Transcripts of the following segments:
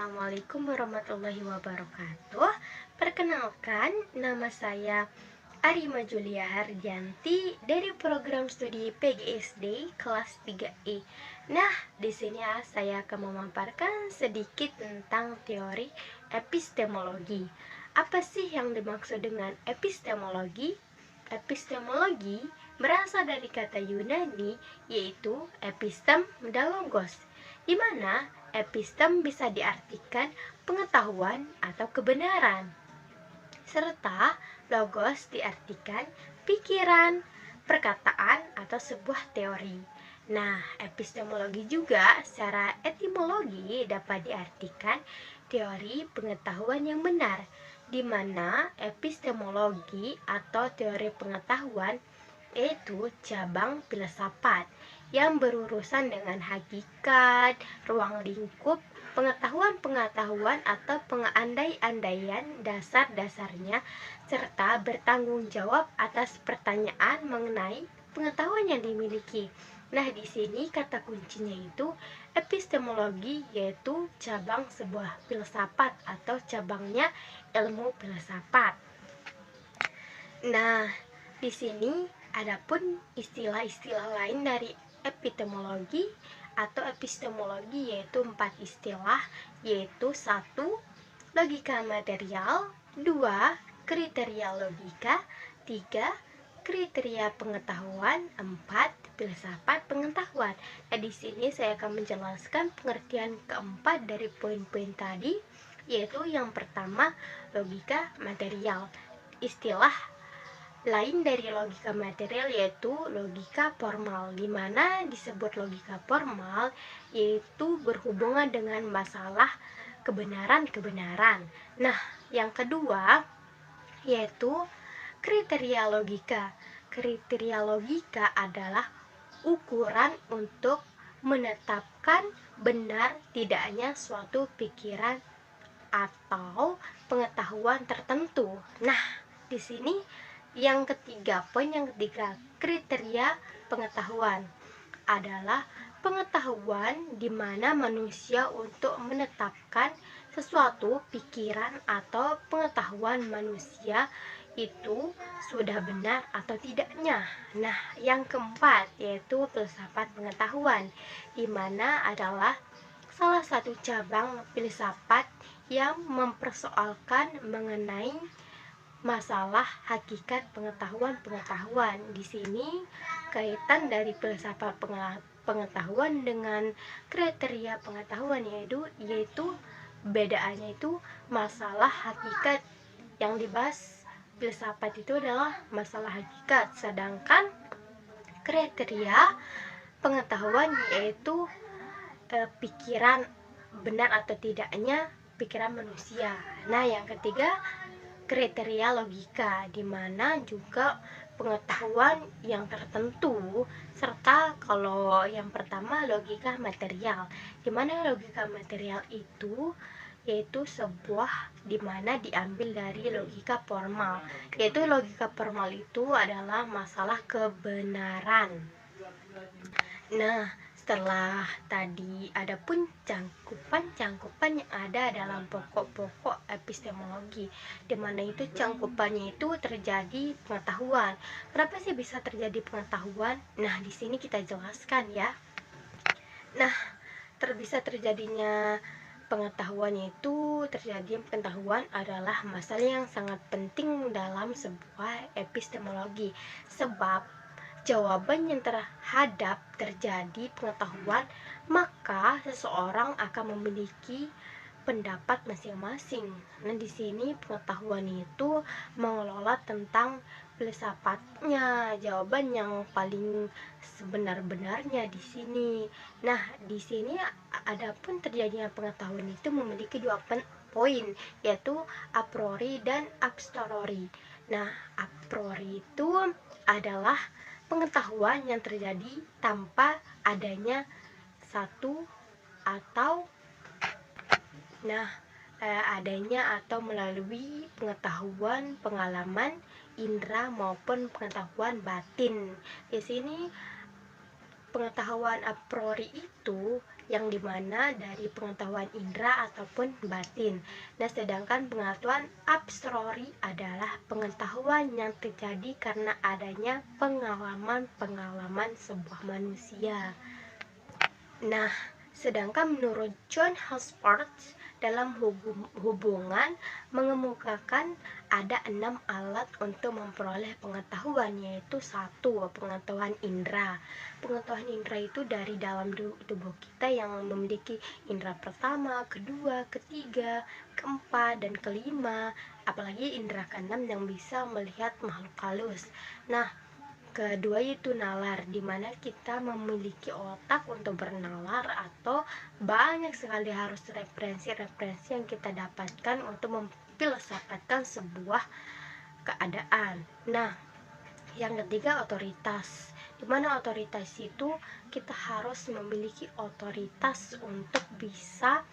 Assalamualaikum warahmatullahi wabarakatuh. Perkenalkan, nama saya Arima Julia Harjanti dari program studi PGSD kelas 3E. Nah, di sini saya akan memaparkan sedikit tentang teori epistemologi. Apa sih yang dimaksud dengan epistemologi? Epistemologi berasal dari kata Yunani yaitu epistem dan logos, di mana epistem bisa diartikan pengetahuan atau kebenaran, serta logos diartikan pikiran, perkataan, atau sebuah teori. Nah, epistemologi juga secara etimologi dapat diartikan teori pengetahuan yang benar, di mana epistemologi atau teori pengetahuan yaitu cabang filsafat yang berurusan dengan hakikat, ruang lingkup, pengetahuan-pengetahuan atau pengandai-andaian dasar-dasarnya, serta bertanggung jawab atas pertanyaan mengenai pengetahuan yang dimiliki. Nah, di sini kata kuncinya itu epistemologi, yaitu cabang sebuah filsafat atau cabangnya ilmu filsafat. Nah, di sini adapun istilah-istilah lain dari epistemologi atau epistemologi, yaitu 4 istilah, yaitu 1. Logika material, 2. Kriteria logika, 3. Kriteria pengetahuan, 4. Filsafat pengetahuan. Nah, di sini saya akan menjelaskan pengertian keempat dari poin-poin tadi, yaitu yang pertama logika material. Istilah lain dari logika material yaitu logika formal, di mana disebut logika formal yaitu berhubungan dengan masalah kebenaran-kebenaran. Nah, yang kedua yaitu kriteria logika. Kriteria logika adalah ukuran untuk menetapkan benar tidaknya suatu pikiran atau pengetahuan tertentu. Nah, di sini yang ketiga, kriteria pengetahuan adalah pengetahuan di mana manusia untuk menetapkan sesuatu pikiran atau pengetahuan manusia itu sudah benar atau tidaknya. Nah, yang keempat yaitu filsafat pengetahuan, di mana adalah salah satu cabang filsafat yang mempersoalkan mengenai masalah hakikat pengetahuan. Di sini kaitan dari filsafat pengetahuan dengan kriteria pengetahuan yaitu bedaannya itu masalah hakikat. Yang dibahas filsafat itu adalah masalah hakikat, sedangkan kriteria pengetahuan yaitu pikiran benar atau tidaknya pikiran manusia. Nah, yang ketiga kriteria logika, di mana juga pengetahuan yang tertentu, serta kalau yang pertama logika material, di mana logika material itu yaitu sebuah di mana diambil dari logika formal, yaitu logika formal itu adalah masalah kebenaran. Nah, setelah tadi ada pun cangkupan yang ada dalam pokok-pokok epistemologi, di mana itu cangkupannya itu terjadi pengetahuan. Kenapa sih bisa terjadi pengetahuan? Nah, di sini kita jelaskan ya. Nah, bisa terjadinya pengetahuan adalah masalah yang sangat penting dalam sebuah epistemologi, sebab jawaban yang terhadap terjadi pengetahuan, maka seseorang akan memiliki pendapat masing-masing. Nah, di sini pengetahuan itu mengelola tentang filsafatnya, jawaban yang paling sebenar-benarnya di sini. Nah, di sini adapun terjadinya pengetahuan itu memiliki dua poin, yaitu a priori dan a posteriori. Nah, a priori itu adalah pengetahuan yang terjadi tanpa adanya satu atau adanya atau melalui pengetahuan, pengalaman indera maupun pengetahuan batin. Di sini pengetahuan a priori itu yang dimana dari pengetahuan indera ataupun batin. Nah, sedangkan pengetahuan a priori adalah pengetahuan yang terjadi karena adanya pengalaman-pengalaman sebuah manusia. Nah, sedangkan menurut John Haspert dalam hubungan mengemukakan ada 6 alat untuk memperoleh pengetahuan, yaitu 1. Pengetahuan indera. Pengetahuan indera itu dari dalam tubuh kita yang memiliki indera pertama, kedua, ketiga, keempat, dan kelima, apalagi indera keenam yang bisa melihat makhluk halus. Nah, kedua itu nalar, dimana kita memiliki otak untuk bernalar atau banyak sekali harus referensi-referensi yang kita dapatkan untuk memfilsafatkan sebuah keadaan. Nah, yang ketiga otoritas, dimana otoritas itu kita harus memiliki otoritas untuk bisa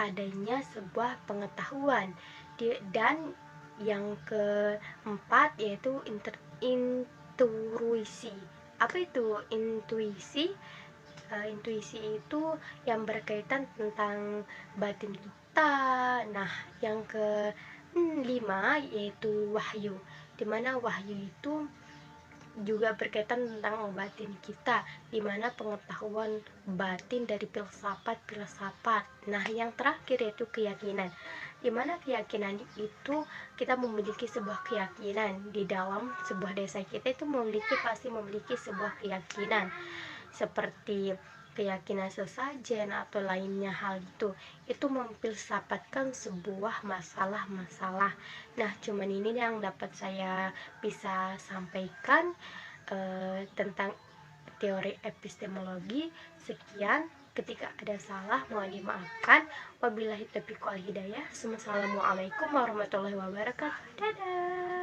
adanya sebuah pengetahuan. Dan yang keempat yaitu intuisi. Apa itu intuisi? Intuisi itu yang berkaitan tentang batin kita. Nah, yang kelima yaitu wahyu, dimana wahyu itu juga berkaitan tentang batin kita, dimana pengetahuan batin dari filsafat. Nah, yang terakhir yaitu keyakinan, dimana keyakinan itu kita memiliki sebuah keyakinan di dalam sebuah desa kita itu pasti memiliki sebuah keyakinan seperti keyakinan sesajen atau lainnya hal itu memfilsafatkan sebuah masalah-masalah. Nah, cuman ini yang dapat saya bisa sampaikan tentang teori epistemologi. Sekian, ketika ada salah mohon dimaafkan. Wabillahi taufiq wal hidayah. Wassalamualaikum warahmatullahi wabarakatuh. Dadah.